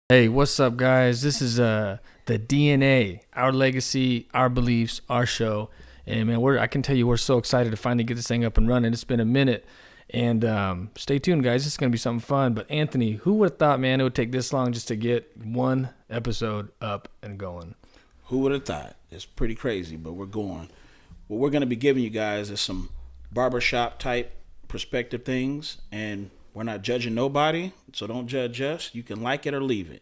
Hey, what's up, guys? This is the DNA, our legacy, our beliefs, our show, and man, I can tell you we're so excited to finally get this thing up and running. It's been a minute, and stay tuned, guys. It's gonna be something fun. But Anthony, who would have thought, man, it would take this long just to get one episode up and going? Who would have thought? It's pretty crazy, but we're going. What we're going to be giving you guys is some barbershop type perspective things, and we're not judging nobody, so don't judge us. You can like it or leave it.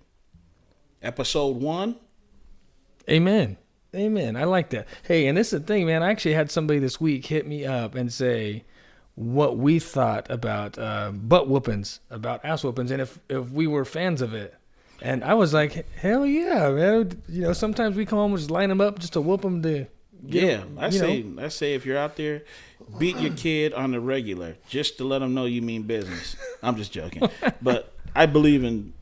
Episode 1. Amen. Amen. I like that. Hey, and this is the thing, man. I actually had somebody this week hit me up and say what we thought about butt whoopings, about ass whoopings, and if we were fans of it. And I was like, hell yeah, man. You know, sometimes we come home and just line them up just to whoop them to get I say if you're out there, beat your kid on the regular just to let them know you mean business. I'm just joking. But I believe in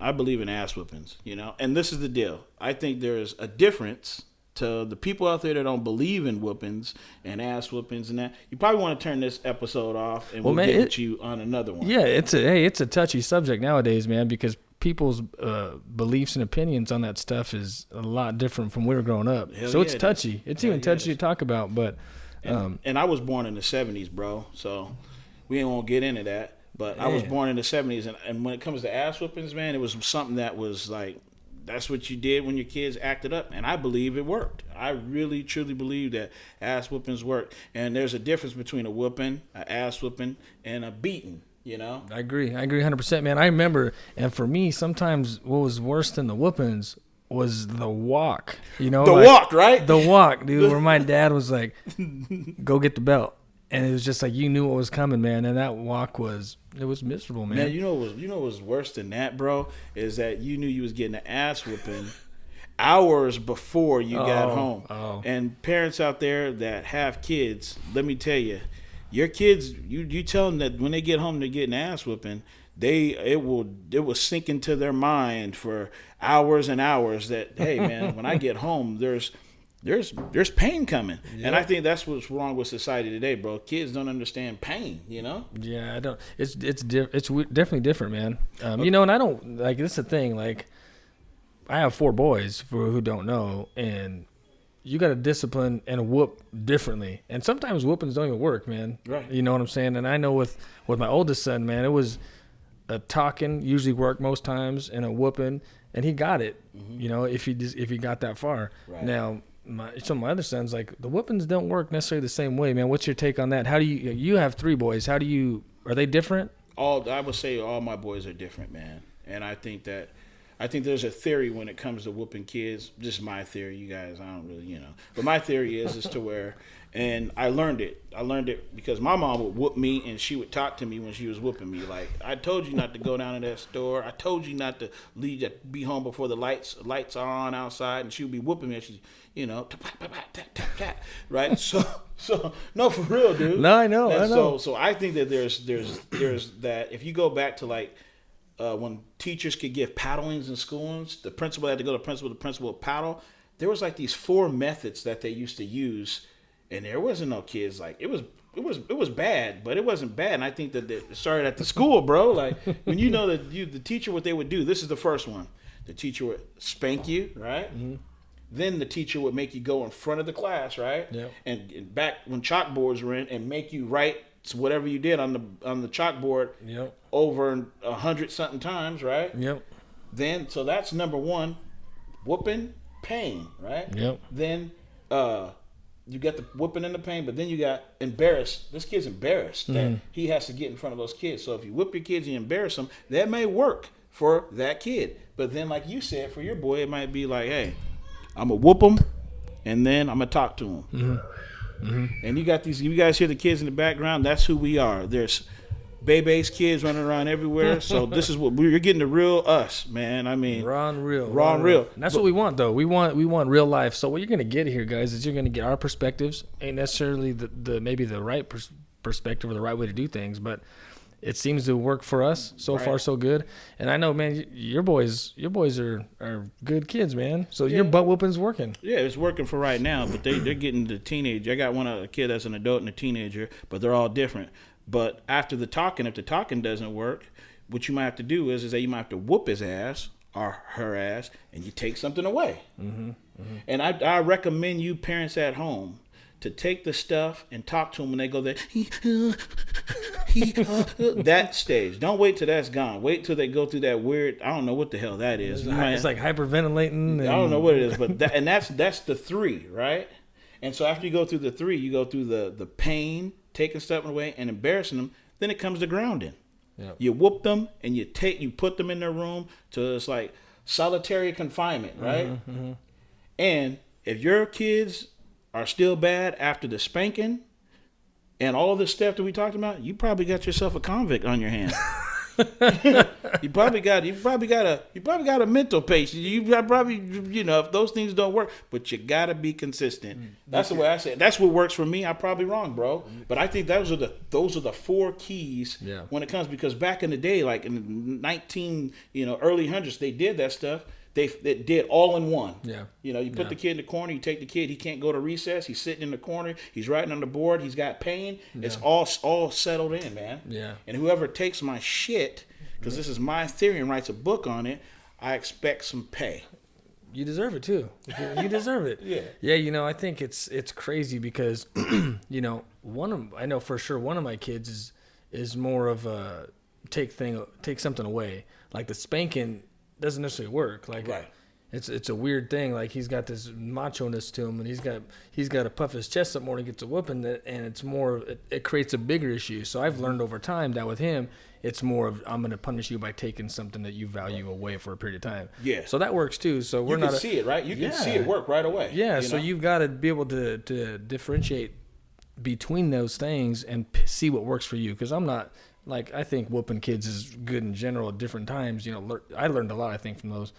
ass whoopings, you know. And this is the deal. I think there's a difference to the people out there that don't believe in whoopings and ass whoopings and that. You probably want to turn this episode off, and we'll get with you on another one. Yeah, it's a touchy subject nowadays, man, because people's beliefs and opinions on that stuff is a lot different from when we were growing up. Hell so yeah, it's touchy. It's even touchy to talk about. But and I was born in the 70s, bro. So we ain't gonna get into that. But I was born in the 70s, and when it comes to ass whoopings, man, it was something that was like, that's what you did when your kids acted up, and I believe it worked. I really, truly believe that ass whoopings work. And there's a difference between a whooping, an ass whooping, and a beating. You know, I agree 100%, man. I remember, and for me, sometimes what was worse than the whoopings was the walk. You know, walk, right? The walk, dude. Where my dad was like, "Go get the belt," and it was just like you knew what was coming, man. And that walk was miserable, man. Man, you know what was worse than that, bro? Is that you knew you was getting an ass whooping hours before you got home. Oh. And parents out there that have kids, let me tell you. Your kids, you tell them that when they get home, they're getting ass whooping. It will sink into their mind for hours and hours that, hey man, when I get home, there's pain coming. Yep. And I think that's what's wrong with society today, bro. Kids don't understand pain, you know. Yeah, I don't. It's definitely different, man. You know, and I don't like. This is the thing. Like, I have 4 boys for who don't know, and you got to discipline and whoop differently. And sometimes whoopings don't even work, man. Right. You know what I'm saying? And I know with my oldest son, man, it was a talking usually worked most times and a whooping, and he got it, you know, if he got that far. Right. Now, some of my other sons, like, the whoopings don't work necessarily the same way, man. What's your take on that? How do you have 3 boys. Are they different? I would say all my boys are different, man. And I think there's a theory when it comes to whooping kids. Just my theory, you guys. I don't really, you know. But my theory is to where, and I learned it. I learned it because my mom would whoop me, and she would talk to me when she was whooping me. Like, I told you not to go down to that store. I told you not to be home before the lights are on outside. And she would be whooping me. And she, you know, tap, right? So no, for real, dude. No, I know. So I think that there's that. If you go back to like, when teachers could give paddlings in schools, the principal had to go to the principal would paddle. There was like these 4 methods that they used to use, and there wasn't no kids. Like, it was bad, but it wasn't bad. And I think that it started at the school, bro. Like, when you know that the teacher, what they would do, this is the first one. The teacher would spank you, right? Mm-hmm. Then the teacher would make you go in front of the class, right? Yeah. And back when chalkboards were in, and make you write whatever you did on the chalkboard. Yep. Over 100-something times, right? Yep. Then, so that's number 1, whooping, pain, right? Yep. Then you got the whooping and the pain, but then you got embarrassed. This kid's embarrassed that he has to get in front of those kids. So if you whip your kids and you embarrass them, that may work for that kid. But then, like you said, for your boy, it might be like, hey, I'm going to whoop him, and then I'm going to talk to him. Mm-hmm. Mm-hmm. And you guys hear the kids in the background, that's who we are. There's Bebe's kids running around everywhere. So this is what you're getting, the real us, man. I mean, raw and real. And that's what we want, though. We want real life. So what you're gonna get here, guys, is you're gonna get our perspectives. Ain't necessarily the maybe the right perspective or the right way to do things, but it seems to work for us so far, so good. And I know, man, your boys are good kids, man. So your butt whooping's working. Yeah, it's working for right now, but they're getting the teenage. I got a kid that's an adult and a teenager, but they're all different. But after the talking, if the talking doesn't work, what you might have to do is that you might have to whoop his ass, or her ass, and you take something away. And I recommend you parents at home to take the stuff and talk to them when they go there. That stage. Don't wait till that's gone. Wait till they go through that weird. I don't know what the hell that is. It's like hyperventilating. I don't know what it is, but that's the 3, right? And so after you go through the 3, you go through the pain, taking stuff away, and embarrassing them. Then it comes to grounding. Yep. You whoop them and you put them in their room to it's like solitary confinement, right? And if your kids are still bad after the spanking and all of this stuff that we talked about, you probably got yourself a convict on your hands. you probably got a mental patient. You got probably, if those things don't work, but you gotta be consistent. That's the way I say it. That's what works for me. I'm probably wrong, bro. But I think those are the 4 keys when it comes, because back in the day, like in the early hundreds, they did that stuff. They did all in one. Yeah. You put the kid in the corner, you take the kid, he can't go to recess, he's sitting in the corner, he's writing on the board, he's got pain. Yeah. It's all settled in, man. Yeah. And whoever takes my shit, because this is my theory, and writes a book on it, I expect some pay. You deserve it too. You deserve it. Yeah. Yeah, I think it's crazy because I know for sure one of my kids is more of a take something away. Like the spanking doesn't necessarily work. Like right. It's a weird thing. Like he's got this macho-ness to him, and he's got to puff his chest up more and gets a whooping, and it's more. It creates a bigger issue. So I've learned over time that with him, it's more of I'm going to punish you by taking something that you value away for a period of time. Yeah. So that works too. So you can see it, right? You can see it work right away. Yeah. So you've got to be able to differentiate between those things and see what works for you. Because I'm not. Like, I think whooping kids is good in general at different times. I learned a lot, I think, from those.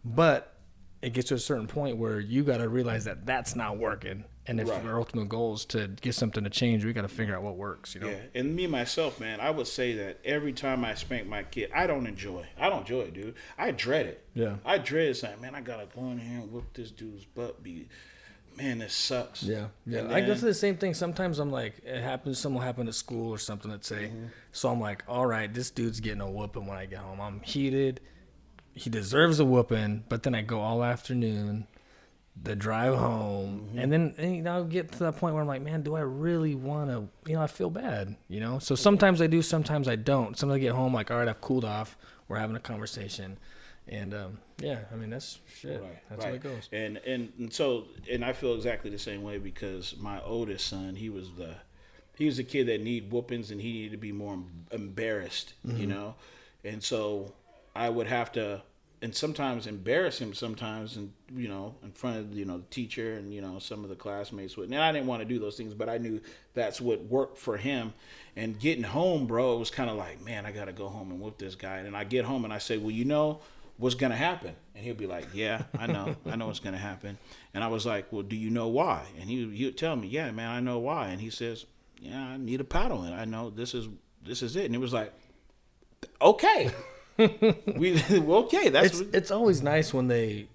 But it gets to a certain point where you got to realize that that's not working. And if our ultimate goal is to get something to change, we got to figure out what works, Yeah, and me, myself, man, I would say that every time I spank my kid, I don't enjoy it, dude. I dread it. Yeah. I dread it. Like, man, I got to go in here and whoop this dude's butt. Man, this sucks. Yeah. Then, I go through the same thing. Sometimes I'm like, something will happen at school or something, let's say. So I'm like, all right, this dude's getting a whooping when I get home. I'm heated. He deserves a whooping. But then I go all afternoon, the drive home. And then I'll get to that point where I'm like, man, do I really want to, I feel bad, So sometimes I do, sometimes I don't. Sometimes I get home like, all right, I've cooled off. We're having a conversation. And that's shit. Right, that's how it goes. And so I feel exactly the same way, because my oldest son, he was the kid that needed whoopings, and he needed to be more embarrassed, And so I would have to, and sometimes embarrass him sometimes, and in front of the teacher and some of the classmates. And I didn't want to do those things, but I knew that's what worked for him. And getting home, bro, it was kind of like, man, I got to go home and whoop this guy. And I get home and I say, well, what's going to happen? And he'll be like, yeah, I know what's going to happen. And I was like, well, do you know why? And he would tell me, yeah, man, I know why. And he says, yeah, I need a paddle. And I know this is it. And it was like, okay. It's always nice when they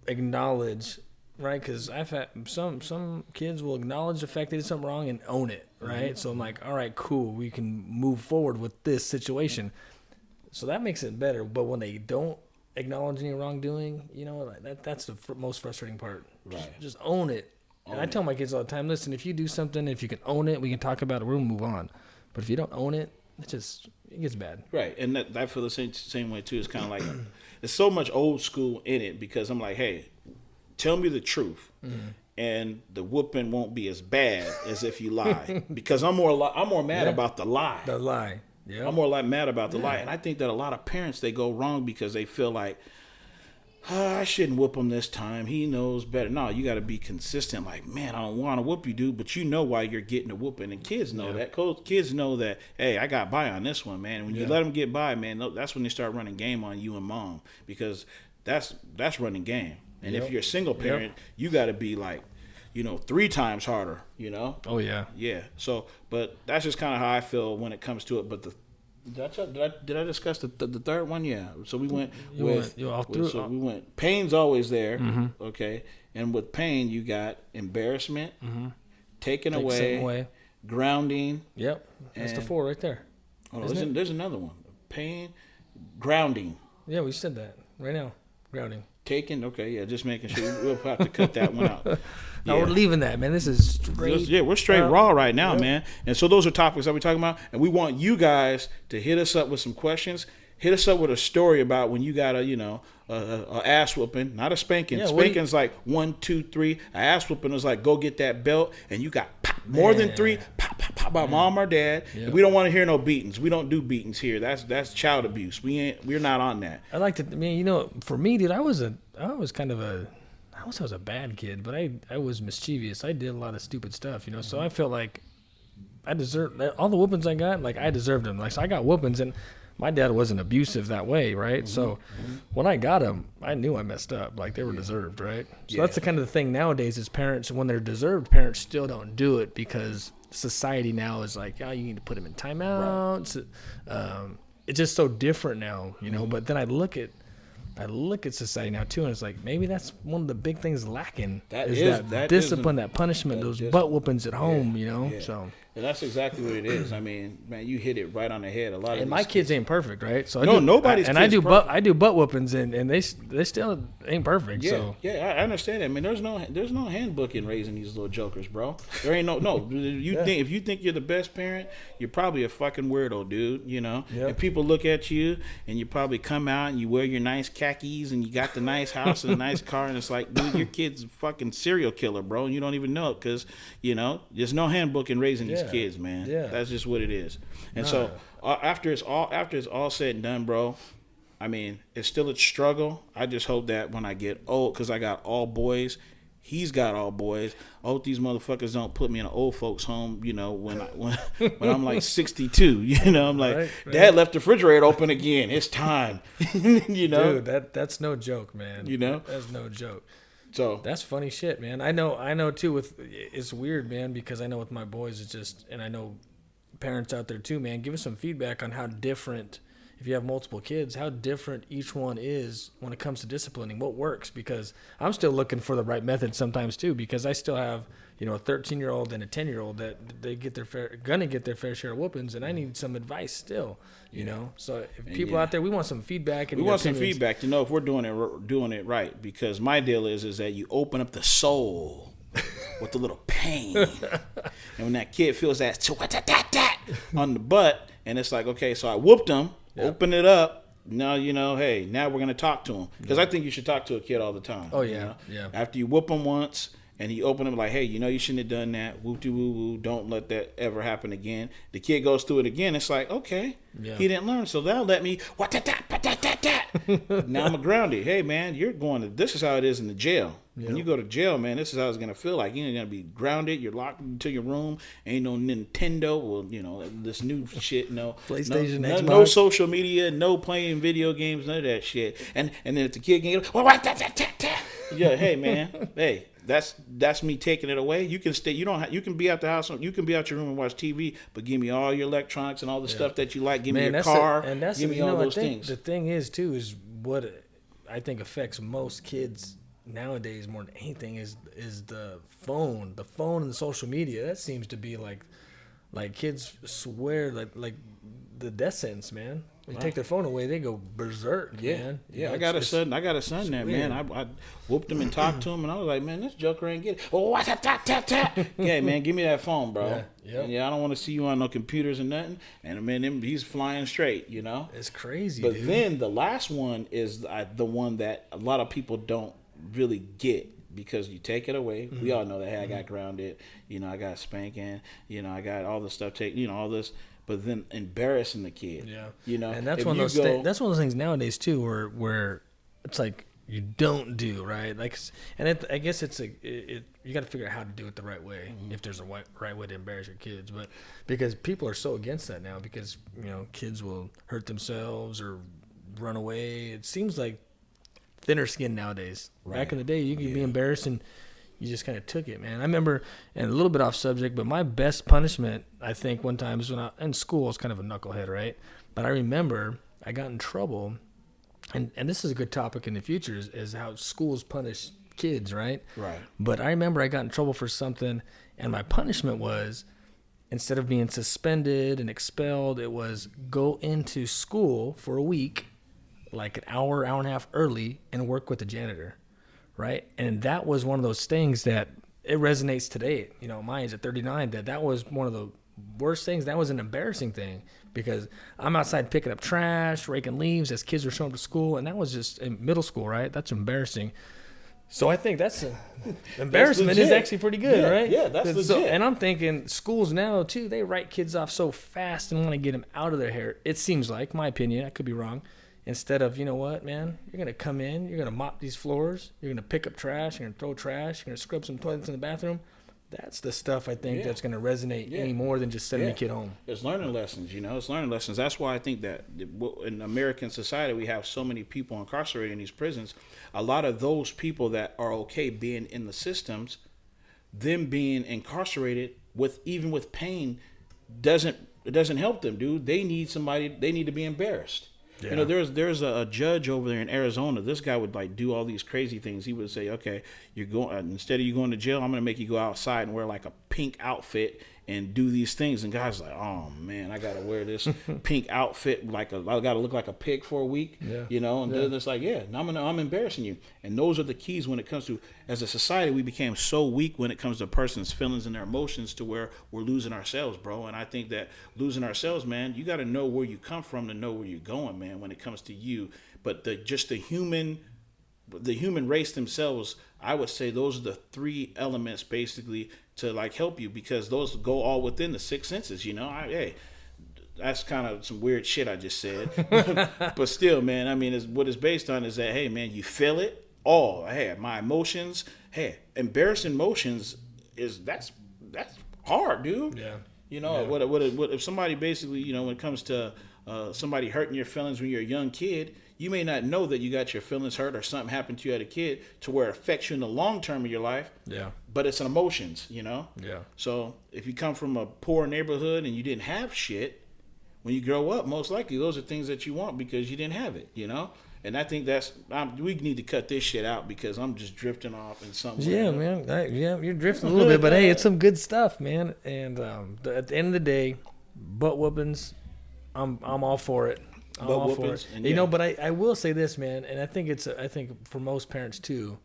acknowledge, right? Because I've had some kids will acknowledge the fact they did something wrong and own it, right? So I'm like, all right, cool, we can move forward with this situation. So that makes it better. But when they don't acknowledge any wrongdoing, that's the most frustrating part. Right. Just own it. And I tell my kids all the time, listen, if you do something, if you can own it, we can talk about it, we'll move on. But if you don't own it, it gets bad. Right. And I feel the same way too. It's kind of like there's so much old school in it, because I'm like, hey, tell me the truth. And the whooping won't be as bad as if you lie. Because I'm more mad about the lie. The lie. Yeah. I'm more mad about the lie. And I think that a lot of parents, they go wrong because they feel like, I shouldn't whoop him this time. He knows better. No, you got to be consistent. Like, man, I don't want to whoop you, dude, but you know why you're getting a whooping. And kids know that. Kids know that, hey, I got by on this one, man. And when you let them get by, man, that's when they start running game on you and mom, because that's running game. And if you're a single parent, you got to be like, 3 times harder, Oh, yeah. Yeah. So, but that's just kind of how I feel when it comes to it. But did I discuss the third one? Yeah. So we went we went pain's always there. Okay. And with pain, you got embarrassment, taken away, grounding. Yep. That's the 4 right there. Oh, there's another one. Pain, grounding. Yeah, we said that right now. Grounding. Taken? Okay, yeah, just making sure. We'll have to cut that one out. No, Yeah. we're leaving that, man. This is straight. Yeah, we're straight raw right now, yeah. man. And so those are topics that we're talking about. And we want you guys to hit us up with some questions. Hit us up with a story about when you got a ass whooping, not a spanking. Yeah, what do you- Spanking's like 1, 2, 3. A ass whooping is like go get that belt, and you got pop, more than 3. Pop, pop, pop by mom or dad. Yeah. We don't want to hear no beatings. We don't do beatings here. That's child abuse. We're not on that. I like to. I mean, you know, for me, dude, I was kind of a. I was a bad kid, but I was mischievous. I did a lot of stupid stuff, you know. So I felt like I deserved all the whoopings I got. Like I deserved them. Like so I got whoopings, and my dad wasn't abusive that way, right? So when I got them, I knew I messed up. Like they were deserved, right? So that's the kind of the thing nowadays is parents, when they're deserved, parents still don't do it because society now is like, oh, you need to put them in timeouts. Right. It's just so different now, you know. But then I look at society now too, and it's like maybe that's one of the big things lacking. That is is- that that discipline, is that punishment, that those dis- butt whoopings at home, you know. Yeah. So And that's exactly what it is. I mean, man, you hit it right on the head. A lot of and my these kids ain't perfect, right? So No, nobody's and kid's I do butt whoopings, and they still ain't perfect. Yeah, So yeah, I understand that. I mean, there's no handbook in raising these little jokers, bro. There ain't no. If you think you're the best parent, you're probably a fucking weirdo, dude. You know. Yep. And people look at you, and you probably come out and you wear your nice khakis, and you got the nice house and a nice car, and it's like, dude, your kid's a fucking serial killer, bro, and you don't even know it because there's no handbook in raising these Yeah. kids, man. Yeah. That's just what it is. And so after it's all said and done, bro. I mean, it's still a struggle. I just hope that when I get old, because I got all boys, he's got all boys. I hope these motherfuckers don't put me in an old folks' home, when I'm like 62. I'm like, Right. Dad left the refrigerator open again. It's time. dude, that's no joke, man. That's no joke. So That's funny shit, man. I know too. It's weird, man, because I know with my boys, it's just, and I know parents out there too, man. Give us some feedback on how different, if you have multiple kids, how different each one is when it comes to disciplining. What works? Because I'm still looking for the right method sometimes too. Because I still have a 13-year-old and a 10-year-old that they gonna get their fair share of whoopings, and I need some advice still. So if people out there, we want some feedback. And we your want some opinions. feedback to know if we're doing it right. Because my deal is that you open up the soul with a little pain, and when that kid feels that on the butt, and it's like, okay, so I whooped him, open it up. Now hey, now we're gonna talk to him because I think you should talk to a kid all the time. Oh yeah, yeah. After you whoop him once. And he opened him like, hey, you shouldn't have done that. Woo doo woo woo. Don't let that ever happen again. The kid goes through it again. It's like, okay, he didn't learn, so that'll let me. Now I'm grounded. Hey man, you're going to. This is how it is in the jail. When you go to jail, man, this is how it's gonna feel like. You're gonna be grounded. You're locked into your room. Ain't no Nintendo. Well, this new shit. No PlayStation, no, Xbox. no social media. No playing video games. None of that shit. And then if the kid can get, yeah, hey man, hey. That's me taking it away. You can stay. You can be out the house. You can be out your room and watch TV. But give me all your electronics and all the stuff that you like. Give me your car. Give me all those things. The thing is too is what I think affects most kids nowadays more than anything is the phone and the social media. That seems to be like kids swear like the death sentence, man. They take their phone away, they go berserk, man. Yeah, I got a son there, man. I whooped him and talked to him, and I was like, man, this joker ain't get it. Oh, yeah, man, give me that phone, bro. Yeah, I don't want to see you on no computers or nothing. And man, he's flying straight, It's crazy, But dude. then the last one is the one that a lot of people don't really get. Because you take it away. We all know that, hey, I got grounded. I got spanking. I got all the stuff all this. But then embarrassing the kid. Yeah. And that's one of those that's one of those things nowadays too where it's like you don't do, right? Like, and I guess it's you got to figure out how to do it the right way, if there's a right way to embarrass your kids. But because people are so against that now, because kids will hurt themselves or run away. It seems like thinner skin nowadays. Right. Back in the day, you could be embarrassed and you just kind of took it, man. I remember, and a little bit off subject, but my best punishment, I think, one time was when in school. I was kind of a knucklehead, right? But I remember I got in trouble, and this is a good topic in the future, is how schools punish kids, right? Right. But I remember I got in trouble for something, and my punishment was, instead of being suspended and expelled, it was go into school for a week like an hour and a half early and work with the janitor, right? And that was one of those things that it resonates today. You know, my age at 39, that was one of the worst things. That was an embarrassing thing because I'm outside picking up trash, raking leaves as kids were showing up to school, and that was just in middle school, right? That's embarrassing. So I think that's embarrassment is actually pretty good, right? Yeah, that's legit. So, and I'm thinking schools now too, they write kids off so fast and want to get them out of their hair. It seems like, my opinion, I could be wrong. Instead of, you know what, man, you're gonna come in, you're gonna mop these floors, you're gonna pick up trash, you're gonna throw trash, you're gonna scrub some toilets in the bathroom. That's the stuff I think that's gonna resonate any more than just sending a kid home. It's learning lessons, you know. It's learning lessons. That's why I think that in American society we have so many people incarcerated in these prisons. A lot of those people that are okay being in the systems, them being incarcerated even with pain, doesn't help them, dude. They need somebody. They need to be embarrassed. Yeah. You know, there's a judge over there in Arizona. This guy would like do all these crazy things. He would say, okay, you're going, instead of you going to jail, I'm going to make you go outside and wear like a pink outfit and do these things. And guys like, oh man, I got to wear this pink outfit. I got to look like a pig for a week, you know? And then it's like, I'm embarrassing you. And those are the keys when it comes to, as a society, we became so weak when it comes to a person's feelings and their emotions to where we're losing ourselves, bro. And I think that losing ourselves, man, you got to know where you come from to know where you're going, man, when it comes to you. But the human race themselves, I would say those are the three elements basically to like help you, because those go all within the six senses, you know. Hey, that's kind of some weird shit I just said. But still, man, I mean, what it's based on is that, hey, man, you feel it all. Hey, my emotions, embarrassing emotions that's hard, dude. Yeah. You know, what if somebody basically, you know, when it comes to somebody hurting your feelings when you're a young kid, you may not know that you got your feelings hurt or something happened to you as a kid to where it affects you in the long term of your life. Yeah. But it's an emotions, you know? Yeah. So if you come from a poor neighborhood and you didn't have shit, when you grow up, most likely those are things that you want because you didn't have it, you know? And I think we need to cut this shit out because I'm just drifting off in something. Yeah, man. You're drifting a little bit, but hey, it's some good stuff, man. And at the end of the day, butt whoopings, I'm all for it. I'm all for it. You know, but I will say this, man, and I think for most parents too,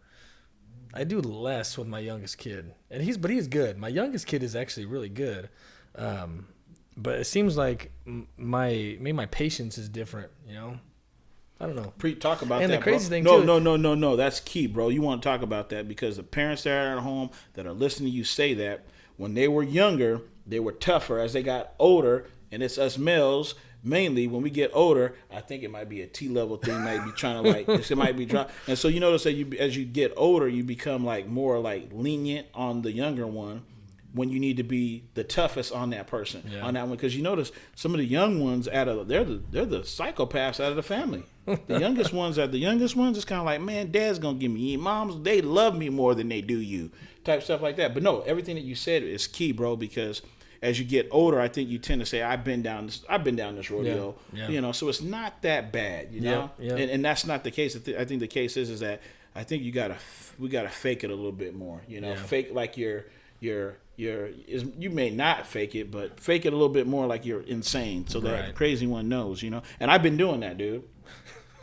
I do less with my youngest kid, and he's good. My youngest kid is actually really good, but it seems like my patience is different. You know, I don't know. Talk about that. And the crazy thing too. No. No. That's key, bro. You want to talk about that because the parents that are at home that are listening to you say that when they were younger, they were tougher. As they got older, and it's us males. Mainly when we get older, I think it might be a T-level thing. Might be trying to like it might be drop. And so you notice that as you get older, you become like more like lenient on the younger one when you need to be the toughest on that person on that one. Because you notice some of the young ones they're the psychopaths out of the family. The youngest ones it's kind of like, man, dad's gonna give me moms. They love me more than they do you, type stuff like that. But no, everything that you said is key, bro, because as you get older, I think you tend to say, I've been down this rodeo, you know, so it's not that bad, you know, and that's not the case. I think the case is that I think we gotta fake it a little bit more, you know, fake like you may not fake it, but fake it a little bit more like you're insane so that the crazy one knows, you know, and I've been doing that, dude.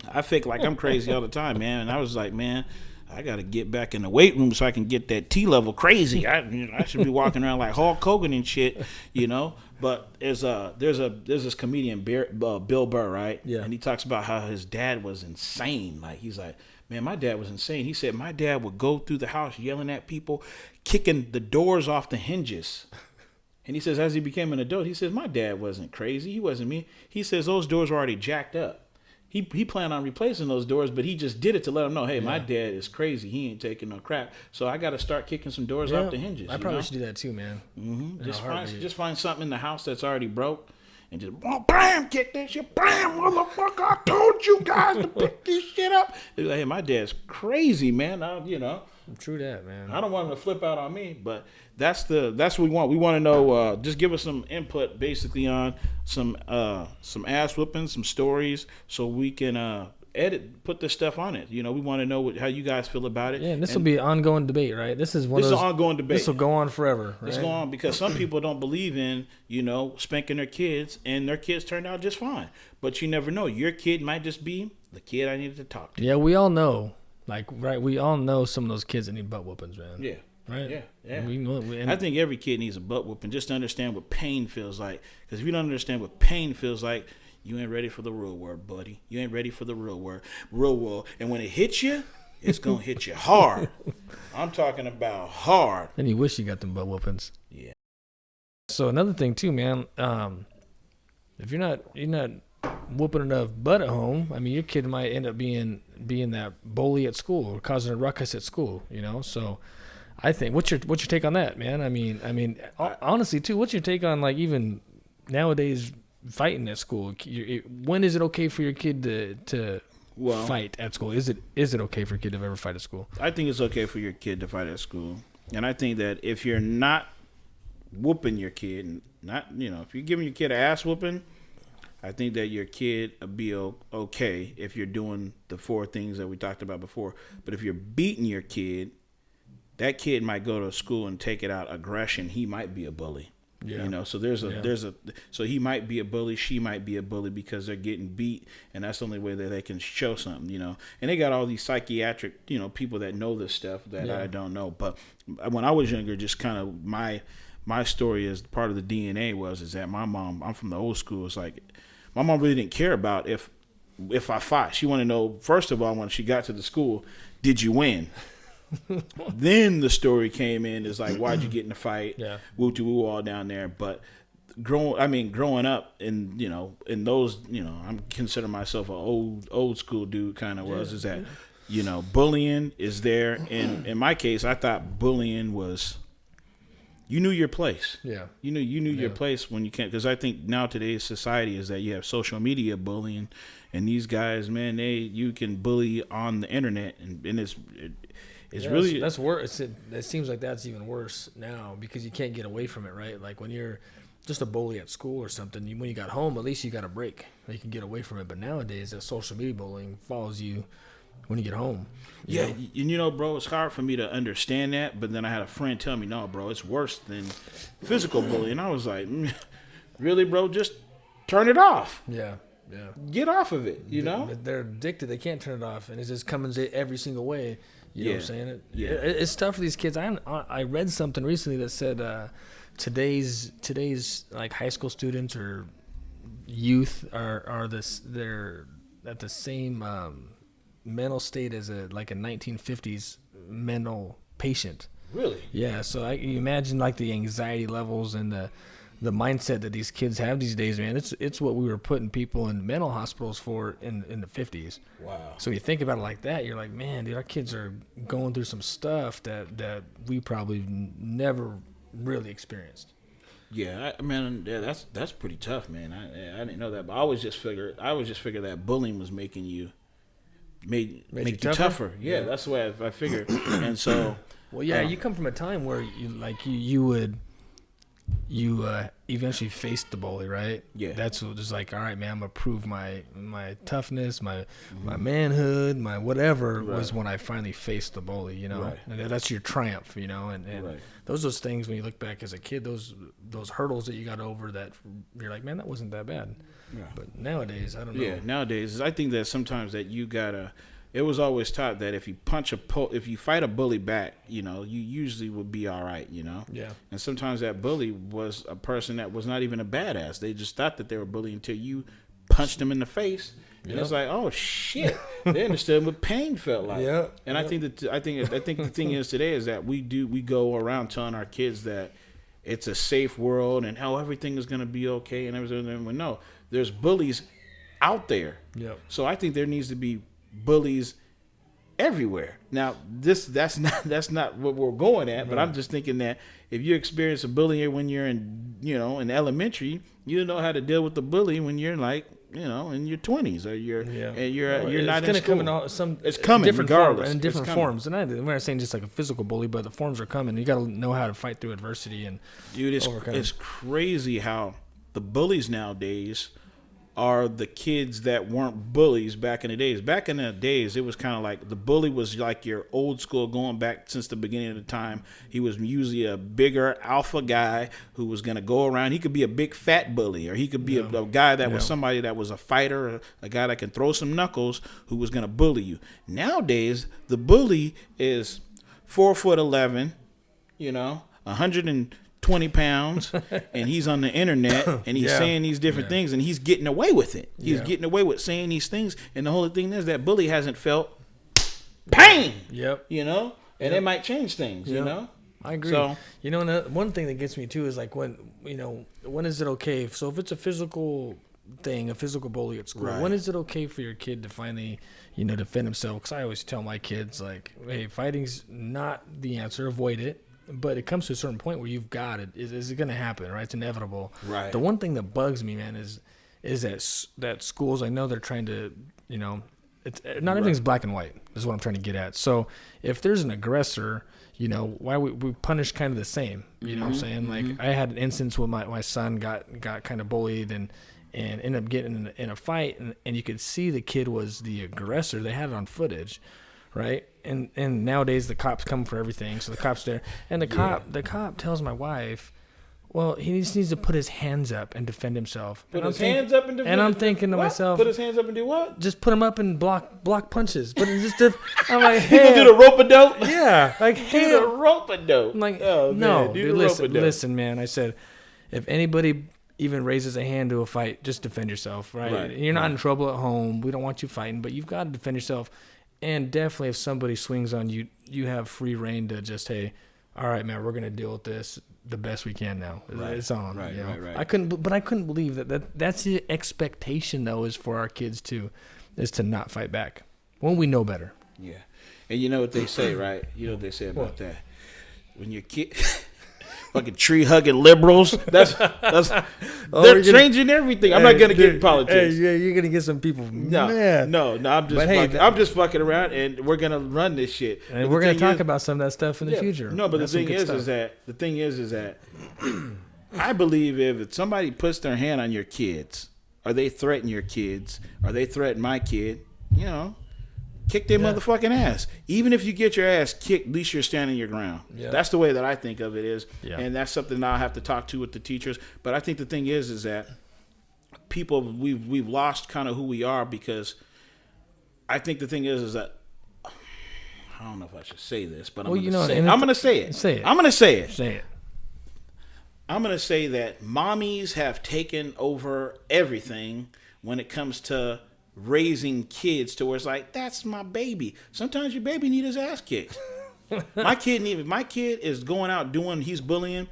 I fake like I'm crazy all the time, man, and I was like, man, I got to get back in the weight room so I can get that T-level crazy. I should be walking around like Hulk Hogan and shit, you know. But there's this comedian Bill Burr, right? Yeah. And he talks about how his dad was insane. Like he's like, man, my dad was insane. He said my dad would go through the house yelling at people, kicking the doors off the hinges. And he says as he became an adult, he says my dad wasn't crazy. He wasn't me. He says those doors were already jacked up. He planned on replacing those doors, but he just did it to let him know, hey, my dad is crazy. He ain't taking no crap. So I got to start kicking some doors off the hinges. I probably should do that too, man. Mm-hmm. Just find something in the house that's already broke and just bam, kick that shit. Bam, motherfucker, I told you guys to pick this shit up. They're like, hey, my dad's crazy, man. You know. True that, man. I don't want him to flip out on me, but that's what we want. We want to know. Just give us some input, basically, on some ass whooping, some stories, so we can put this stuff on it. You know, we want to know how you guys feel about it. Yeah, and this will be an ongoing debate, right? This is an ongoing debate. This will go on forever. Right? It's going on because some people don't believe in, you know, spanking their kids, and their kids turned out just fine. But you never know. Your kid might just be the kid I needed to talk to. Yeah, we all know. Like, right, we all know some of those kids that need butt whoopings, man. Yeah. Right? Yeah. We know, I think every kid needs a butt whooping just to understand what pain feels like. Because if you don't understand what pain feels like, you ain't ready for the real world, buddy. You ain't ready for the real world. And when it hits you, it's going to hit you hard. I'm talking about hard. And you wish you got them butt whoopings. Yeah. So another thing too, man, if you're not whooping enough butt at home, I mean, your kid might end up being that bully at school or causing a ruckus at school, you know? So I think, what's your take on that, man? I mean, honestly too, what's your take on, like, even nowadays fighting at school? When is it okay for your kid to fight at school? Is it okay for a kid to ever fight at school? I think it's okay for your kid to fight at school. And I think that if you're not whooping your kid, if you're giving your kid an ass whooping, I think that your kid will be okay if you're doing the 4 things that we talked about before. But if you're beating your kid, that kid might go to school and take it out aggression. He might be a bully. Yeah. So so he might be a bully, she might be a bully because they're getting beat, and that's the only way that they can show something, And they got all these psychiatric, people that know this stuff that I don't know. But when I was younger, just kind of my story is part of the DNA is that my mom, I'm from the old school. It's like my mom really didn't care about if I fought. She wanted to know, first of all, when she got to the school, did you win? Then the story came in, is like, why'd you get in a fight? Yeah. Woo to woo all down there. But growing up in those, I'm considering myself an old school dude kind of is that, bullying is there. And in my case, I thought bullying was, you knew your place. Yeah. You knew your place when you can't, because I think now today's society is that you have social media bullying, and these guys, man, you can bully on the internet, and it's really that's worse. It seems like that's even worse now because you can't get away from it, right? Like when you're just a bully at school or something, when you got home, at least you got a break. You can get away from it. But nowadays, that social media bullying follows you when you get home. You know? And bro, it's hard for me to understand that. But then I had a friend tell me, no, bro, it's worse than physical bullying. I was like, really, bro? Just turn it off. Yeah. Get off of it, They're addicted. They can't turn it off. And it just comes every single way. You know what I'm saying? It's tough for these kids. I read something recently that said today's like high school students or youth they're at the same mental state as a 1950s mental patient. Really? Yeah. So you imagine like the anxiety levels and the mindset that these kids have these days, man. It's what we were putting people in mental hospitals for in the 50s. Wow. So you think about it like that, you're like, man, dude, our kids are going through some stuff that we probably never really experienced. Yeah, that's pretty tough, man. I didn't know that, but I always just figured that bullying was making you made you tougher. Yeah, that's the way I figured. And so, well, yeah, you come from a time where you would eventually faced the bully, right? Yeah. That's what was like, all right, man, I'm going to prove my toughness, my manhood, my whatever was when I finally faced the bully, Right. And that's your triumph, and right. Those things when you look back as a kid, those hurdles that you got over that you're like, man, that wasn't that bad. Yeah. But nowadays, I don't know. Yeah, nowadays, I think that sometimes that you got to, it was always taught that if you if you fight a bully back, you usually would be all right, Yeah. And sometimes that bully was a person that was not even a badass. They just thought that they were bullying until you punched them in the face, and it's like, oh shit, they understood what pain felt like. Yeah. And I think the thing is today is that we go around telling our kids that it's a safe world and how everything is gonna be okay and everything. And no, there's bullies out there. Yeah. So I think there needs to be bullies everywhere. Now, that's not what we're going at, but I'm just thinking that if you experience a bullying when you're in elementary, you know how to deal with the bully when you're in your 20s or you're not in school. It's coming different regardless. In different forms. And we're not saying just like a physical bully, but the forms are coming. You got to know how to fight through adversity and dude, it's crazy how the bullies nowadays are the kids that weren't bullies back in the days. Back in the days, it was kind of like the bully was like your old school going back since the beginning of the time. He was usually a bigger alpha guy who was going to go around. He could be a big fat bully, or he could be a guy that was somebody that was a fighter, a guy that can throw some knuckles who was going to bully you. Nowadays, the bully is 4'11", 120 pounds, and he's on the internet, and he's saying these different things, and he's getting away with it. He's getting away with saying these things, and the whole thing is that bully hasn't felt pain. Yep. And it might change things. I agree. So, one thing that gets me too is like when is it okay? So if it's a physical thing, a physical bully at school, when is it okay for your kid to finally, defend himself? Because I always tell my kids, like, hey, fighting's not the answer. Avoid it. But it comes to a certain point where you've got it. Is it going to happen, right? It's inevitable. Right. The one thing that bugs me, man, is that schools, I know they're trying to, it's not everything's black and white is what I'm trying to get at. So if there's an aggressor, why we punish kind of the same. You know what I'm saying? Like I had an instance where my son got kind of bullied and ended up getting in a fight, and you could see the kid was the aggressor. They had it on footage. Right, and nowadays the cops come for everything, so the cop's there, and the cop tells my wife, well, he just needs to put his hands up and defend himself. Put his hands up and defend. And I'm thinking to myself, put his hands up and do what? Just put him up and block punches. But it's just I'm like, hey, you gonna do the rope-a-dope? Yeah, like do the rope-a-dope. I'm like, oh, no, man, dude, listen, man. I said, if anybody even raises a hand to a fight, just defend yourself, right? You're not in trouble at home. We don't want you fighting, but you've got to defend yourself. And definitely, if somebody swings on you, you have free reign to just, hey, all right, man, we're gonna deal with this the best we can now. It's on. Right. I couldn't believe that's the expectation though, is for our kids is to not fight back when we know better. Yeah, and you know what they say, right? You know what they say about that when your kid. Fucking tree hugging liberals. That's they're changing everything. I'm not gonna get in politics. Hey, you're gonna get some people. No. I'm just fucking around, and we're gonna run this shit. And we're gonna talk about some of that stuff in the future. No, but the thing is that I believe if somebody puts their hand on your kids, or they threaten your kids, or they threaten my kid, kick their motherfucking ass. Even if you get your ass kicked, at least you're standing your ground. Yeah. That's the way that I think of it is. Yeah. And that's something I'll have to talk to with the teachers. But I think the thing is that people, we've lost kind of who we are, because I think the thing is that I don't know if I should say this, but I'm going to say it. I'm going to say it. Say it. I'm going to say it. Say it. I'm going to say that mommies have taken over everything when it comes to raising kids, to where it's like, that's my baby. Sometimes your baby need his ass kicked. My kid is going out he's bullying.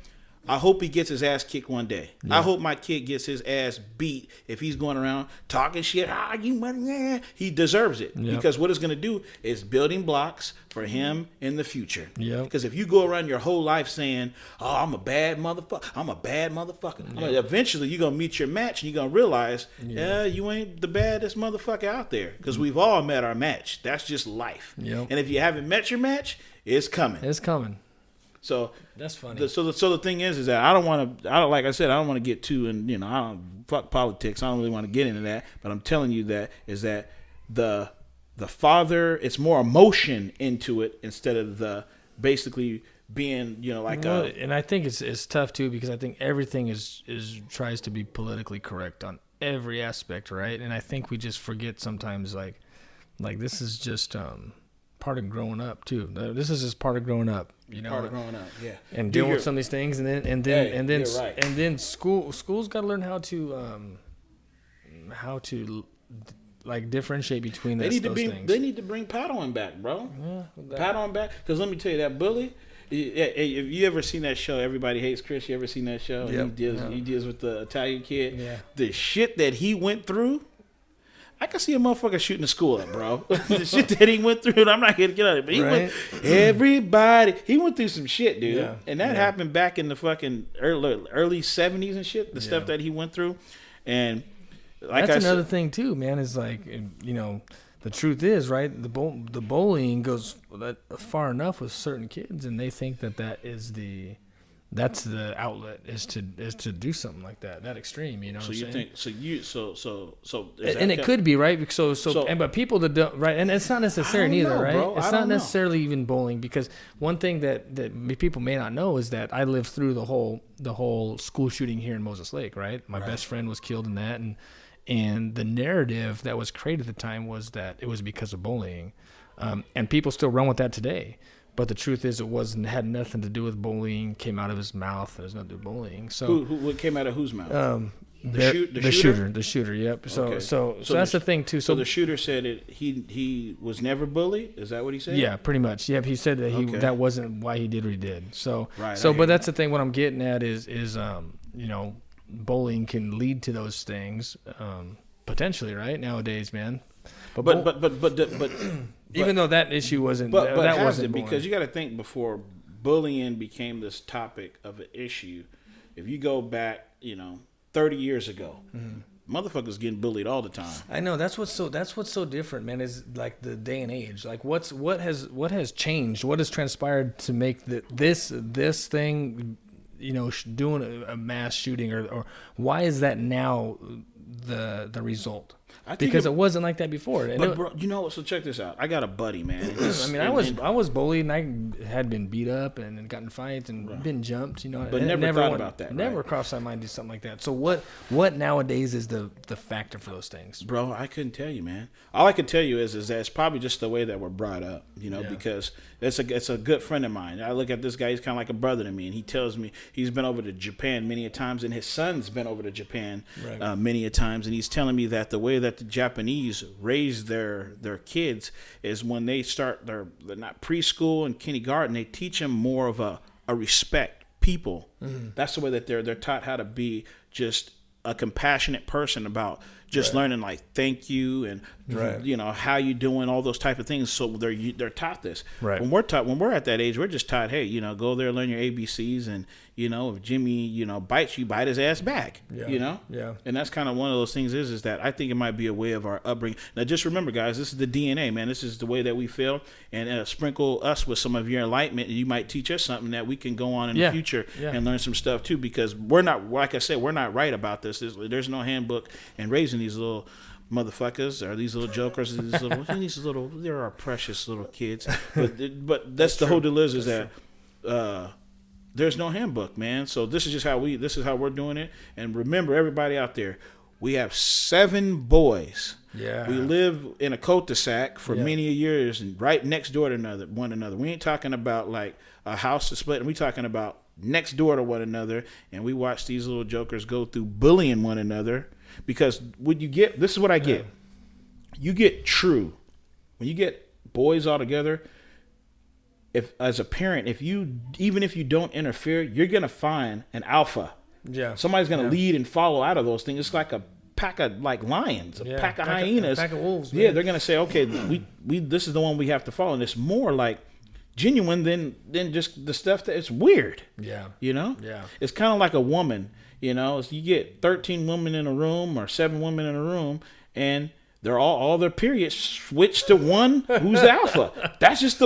I hope he gets his ass kicked one day. Yeah. I hope my kid gets his ass beat if he's going around talking shit. He deserves it. Yep. Because what it's going to do is building blocks for him in the future. Yep. Because if you go around your whole life saying, oh, I'm a bad motherfucker. Yep. Eventually you're going to meet your match, and you're going to realize, you ain't the baddest motherfucker out there. Because we've all met our match. That's just life. Yep. And if you haven't met your match, it's coming. It's coming. So that's funny. So the thing is that I don't want to get too, and I don't fuck politics. I don't really want to get into that. But I'm telling you that the father, it's more emotion into it instead of the basically being and I think it's tough too, because I think everything is tries to be politically correct on every aspect, right? And I think we just forget sometimes like this is just part of growing up too. This is just part of growing up, Part of growing up, yeah. And dealing with some of these things, and then schools got to learn how to like differentiate between those things. They need to bring paddling back, bro. Yeah, paddling back, because let me tell you, that bully. If you ever seen that show, Everybody Hates Chris? You ever seen that show? Yep. He deals with the Italian kid. Yeah. The shit that he went through. I can see a motherfucker shooting the school up, bro. The shit that he went through, I'm not going to get out of it. But he went through some shit, dude. Yeah. And that happened back in the fucking early 70s and shit, the stuff that he went through. And that's another thing, too, man, is like, the truth is, right, the bullying goes far enough with certain kids, and they think that is that's the outlet is to do something like that extreme. You know. So what you I'm saying? think so And it could be right. But people that don't right, and it's not necessary either, right? Bro. It's not necessarily even bullying, because one thing that people may not know is that I lived through the whole school shooting here in Moses Lake, right? My best friend was killed in that, and the narrative that was created at the time was that it was because of bullying, and people still run with that today. But the truth is, it had nothing to do with bullying. Came out of his mouth. It has nothing to do with bullying. So what came out of whose mouth? The shooter. Yep. So Okay. so that's the thing too. So the shooter said he was never bullied. Is that what he said? Yeah, pretty much. Yep. He said that that wasn't why he did what he did. So but that's the thing. What I'm getting at is bullying can lead to those things, potentially, right, nowadays, man. But even though that issue wasn't, but that has wasn't it, bullying. because you got to think, before bullying became this topic of an issue, if you go back 30 years ago, motherfuckers getting bullied all the time. I know that's what's so different, man. Is like the day and age. Like what has changed? What has transpired to make this thing, doing a mass shooting, or why is that now the result? Because it wasn't like that before. And but bro, so check this out. I got a buddy, man. I was bullied, and I had been beat up and gotten fights and been jumped. But never thought about that. Never crossed my mind to do something like that. So what nowadays is the factor for those things? Bro, I couldn't tell you, man. All I can tell you is that it's probably just the way that we're brought up, because it's a good friend of mine. I look at this guy; he's kind of like a brother to me, and he tells me he's been over to Japan many a times, and his son's been over to Japan many a times, and he's telling me that the way that the Japanese raise their kids is when they start they're not preschool and kindergarten, they teach them more of a respect people. That's the way that they're taught how to be just a compassionate person, about just learning like thank you and how you doing, all those type of things. So they're taught this. Right. When we're at that age, we're just taught, hey, go there, learn your ABCs, and if Jimmy bites you, bite his ass back. Yeah. And that's kind of one of those things is that I think it might be a way of our upbringing. Now just remember, guys, this is the DNA, man. This is the way that we feel, and sprinkle us with some of your enlightenment, and you might teach us something that we can go on in the future and learn some stuff too, because we're not, like I said, we're not right about this. There's no handbook in raising these little motherfuckers, or these little jokers, they're our precious little kids. But that's the whole deal is that there's no handbook, man. So this is how we're doing it. And remember, everybody out there, we have 7 boys. Yeah. We live in a cul-de-sac for many years, and right next door to one another. We ain't talking about like a house to split, and we talking about next door to one another, and we watch these little jokers go through bullying one another. Because what you get, this is what I get. You get true. When you get boys all together, if as a parent, even if you don't interfere, you're gonna find an alpha. Yeah. Somebody's gonna lead and follow out of those things. It's like a pack of lions, a pack of hyenas. A pack of wolves. Man. Yeah, they're gonna say, okay, we this is the one we have to follow, and it's more like genuine than just the stuff that it's weird. Yeah. Yeah. It's kind of like a woman. You get 13 women in a room or 7 women in a room, and they're all their periods switch to one who's the alpha. That's just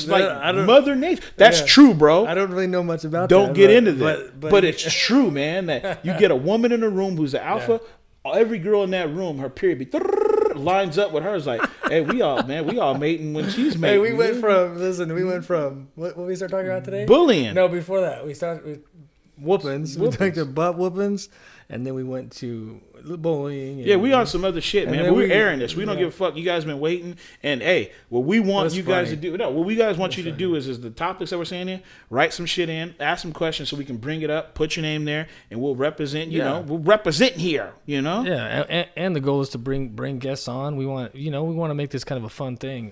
like Mother Nature. That's true, bro. I don't really know much about don't that. Get into that. But it's true, man, that you get a woman in a room who's the alpha. Yeah. Every girl in that room, her period lines up with hers. Like, hey, we all mating when she's mating. Hey, we went from what we start talking about today? Bullying. No, before that we started with whoopings. We took the butt whoopings, and then we went to bullying. We on some other shit, man. But we're airing this. We don't give a fuck. You guys been waiting, and hey, what we want you guys to do. No, what we guys want you to do is the topics that we're saying here. Write some shit in, ask some questions so we can bring it up. Put your name there, and we'll represent. We'll represent here. Yeah, and the goal is to bring guests on. We want to make this kind of a fun thing.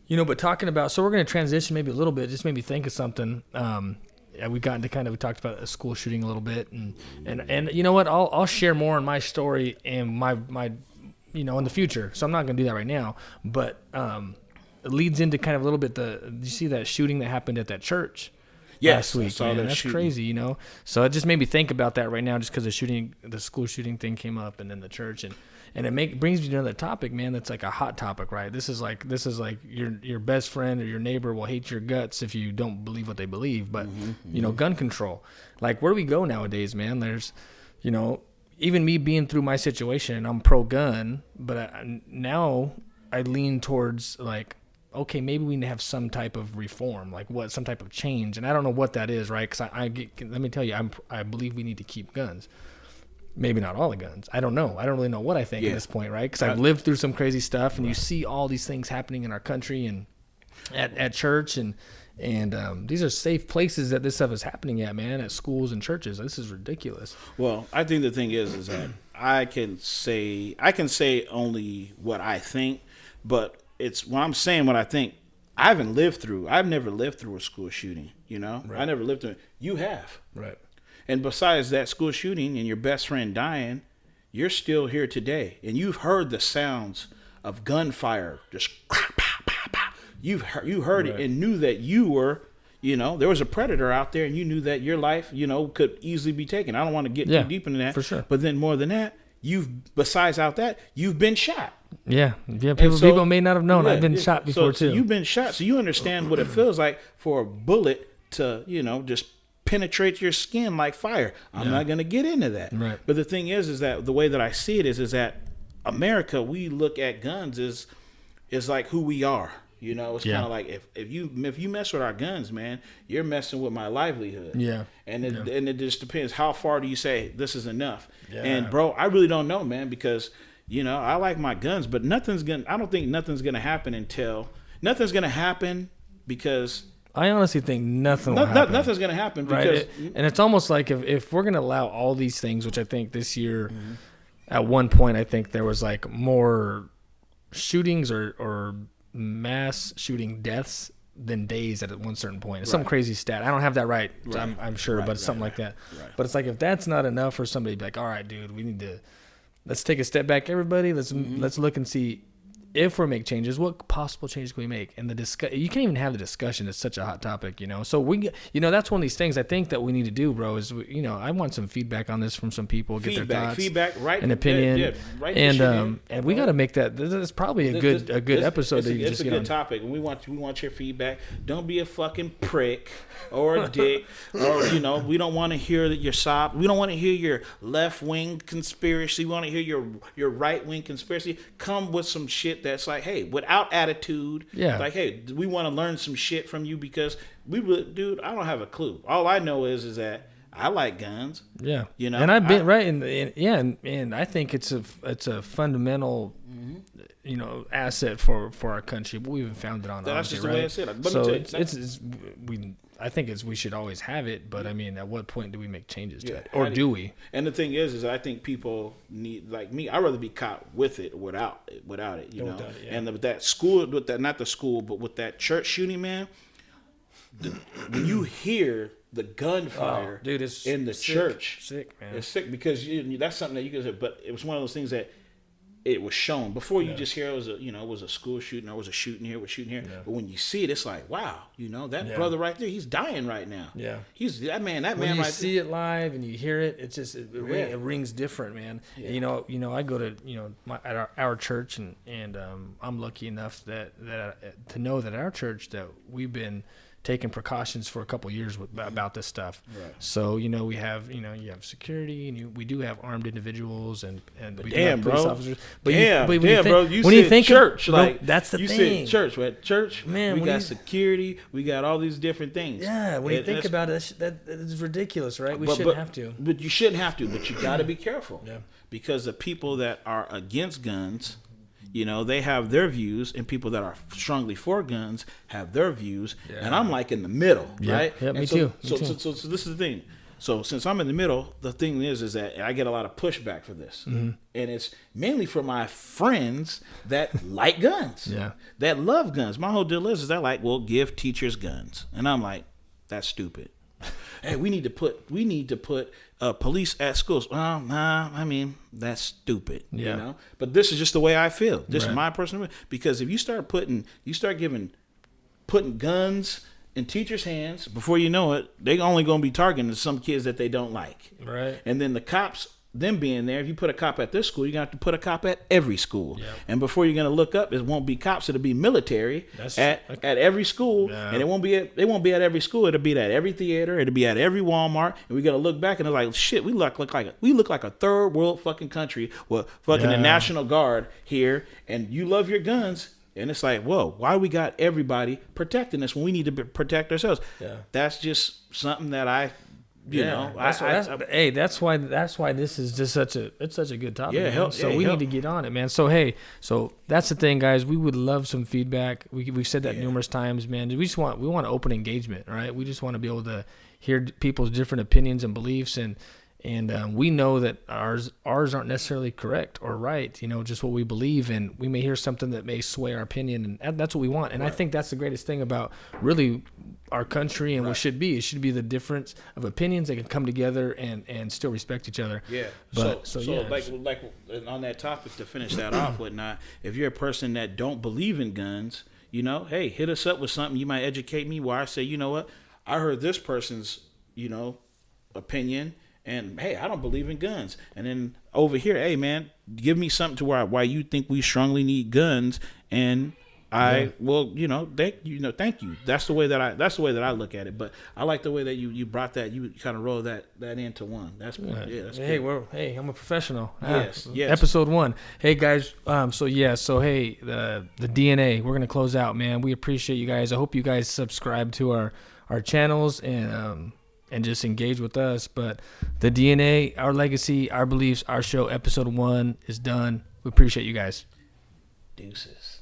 But talking about, so we're going to transition maybe a little bit. Just made me think of something. We talked about a school shooting a little bit, and you know what? I'll share more on my story and my in the future. So I'm not going to do that right now, but it leads into kind of a little bit you see that shooting that happened at that church last week, man. That's shooting. Crazy, So it just made me think about that right now, just because the school shooting thing came up, and then the church, and And it brings me to another topic, man. That's like a hot topic, right? This is like your best friend or your neighbor will hate your guts if you don't believe what they believe. But gun control. Like, where do we go nowadays, man? There's, even me being through my situation, I'm pro-gun, but now I lean towards like, okay, maybe we need to have some type of reform, like some type of change, and I don't know what that is, right? Because let me tell you, I believe we need to keep guns. Maybe not all the guns. I don't know. I don't really know what I think at this point, right? Because I've lived through some crazy stuff, and you see all these things happening in our country and at church, and these are safe places that this stuff is happening at, man, at schools and churches. This is ridiculous. Well, I think the thing is that I can say only what I think, but it's when I'm saying what I think. I've never lived through a school shooting. Right. I never lived through it. You have, right? And besides that school shooting and your best friend dying, you're still here today, and you've heard the sounds of gunfire, just pow, pow, pow, pow. You heard it and knew that you were, there was a predator out there, and you knew that your life, could easily be taken. I don't want to get too deep into that, for sure. But then more than that, you've been shot. Yeah. People may not have known I've been shot before too. So you've been shot, so you understand what it feels like for a bullet to, just penetrate your skin like fire. I'm not going to get into that. Right. But the thing is that the way that I see it is that America, we look at guns is like who we are. It's kind of like if you mess with our guns, man, you're messing with my livelihood. Yeah. And it just depends how far do you say this is enough. Yeah. And bro, I really don't know, man, because I like my guns, but I don't think nothing's gonna happen because I honestly think nothing will happen. Nothing's gonna happen because right. And it's almost like if we're gonna allow all these things, which I think this year, at one point, I think there was like more shootings or mass shooting deaths than days at one certain point. It's some crazy stat. I don't have that right. I'm sure, but it's something like that. Right. But it's like, if that's not enough for somebody to be like, all right, dude, let's take a step back, everybody. Let's look and see if we make changes, what possible changes can we make? And you can't even have the discussion. It's such a hot topic, So that's one of these things I think that we need to do, bro. Is I want some feedback on this from some people, get their thoughts, right, and opinion, right. And we got to make that. This is probably a good episode. It's a good topic, and we want your feedback. Don't be a fucking prick or a dick, or we don't want to hear that you're sob. We don't want to hear your left wing conspiracy. We want to hear your right wing conspiracy. Come with some shit that's like, hey, without attitude. Yeah. Like, hey, we want to learn some shit from you because dude, I don't have a clue. All I know is that I like guns. Yeah. And I've been right, and I think it's a fundamental, asset for our country. But we even found it on. That's just the way I said it. So I think we should always have it, but I mean, at what point do we make changes to it, or do we? And the thing is I think people need, like me, I'd rather be caught with it or without it, And with that school, not the school, but with that church shooting, man. When you hear the gunfire, dude, it's in the church, sick, man. It's sick because that's something that you can say. But it was one of those things that it was shown before. You just hear it was a school shooting, or it was a shooting here, Yeah. But when you see it, it's like, wow, that brother right there, he's dying right now. Yeah, he's that man. When you see it live and you hear it, it's just it rings different, man. Yeah. I go to at our church, and I'm lucky enough that to know that our church that we've been taking precautions for a couple of years about this stuff. Right. So we have you have security, and we do have armed individuals, and we do have police officers. But you said church, that's the thing. You said church, right? Church, man. We got security. We got all these different things. Yeah, when you think about it, that is ridiculous, right? We shouldn't have to. But you shouldn't have to. But you got to be careful. Yeah. Because the people that are against guns, they have their views, and people that are strongly for guns have their views, and I'm like in the middle, right? Yeah, me too. So this is the thing. So since I'm in the middle, the thing is that I get a lot of pushback for this, and it's mainly for my friends that like guns, that love guns. My whole deal is that like, well, give teachers guns, and I'm like, that's stupid. Hey, we need to put police at schools. Well, nah, I mean, that's stupid. Yeah. But this is just the way I feel. This is my personal, because if you start putting guns in teachers' hands, before you know it, they're only going to be targeting some kids that they don't like. Right. And then the cops them being there, if you put a cop at this school, you're gonna have to put a cop at every school. Yep. And before you're gonna look up, it won't be cops, it'll be military at every school. Yeah. And it won't be at every school, it'll be at every theater, it'll be at every Walmart, and we're gonna look back and it's like, shit, we look like a third world fucking country with fucking the National Guard here, and you love your guns. And it's like, whoa, why we got everybody protecting us when we need to protect ourselves? Yeah. That's just something that that's why this is just such a good topic. Yeah, we need to get on it, man. So that's the thing, guys. We would love some feedback. We've said that numerous times, man. We want open engagement, right? We just want to be able to hear people's different opinions and beliefs, and we know that ours aren't necessarily correct or right, just what we believe, and we may hear something that may sway our opinion, and that's what we want. And I think that's the greatest thing about really our country and what should be. It should be the difference of opinions that can come together and still respect each other. Yeah. But, like on that topic, to finish that off, whatnot, if you're a person that don't believe in guns, hey, hit us up with something. You might educate me where I say, you know what, I heard this person's, opinion, and hey, I don't believe in guns. And then over here, hey man, give me something to why you think we strongly need guns, and thank you. That's the way that I look at it. But I like the way that you brought that, you kind of roll that into one. That's that's hey, good. I'm a professional. Yes. Episode 1. Hey guys, so hey, the DNA, we're gonna close out, man. We appreciate you guys. I hope you guys subscribe to our channels and just engage with us. But the DNA, our legacy, our beliefs, our show, episode 1 is done. We appreciate you guys. Deuces.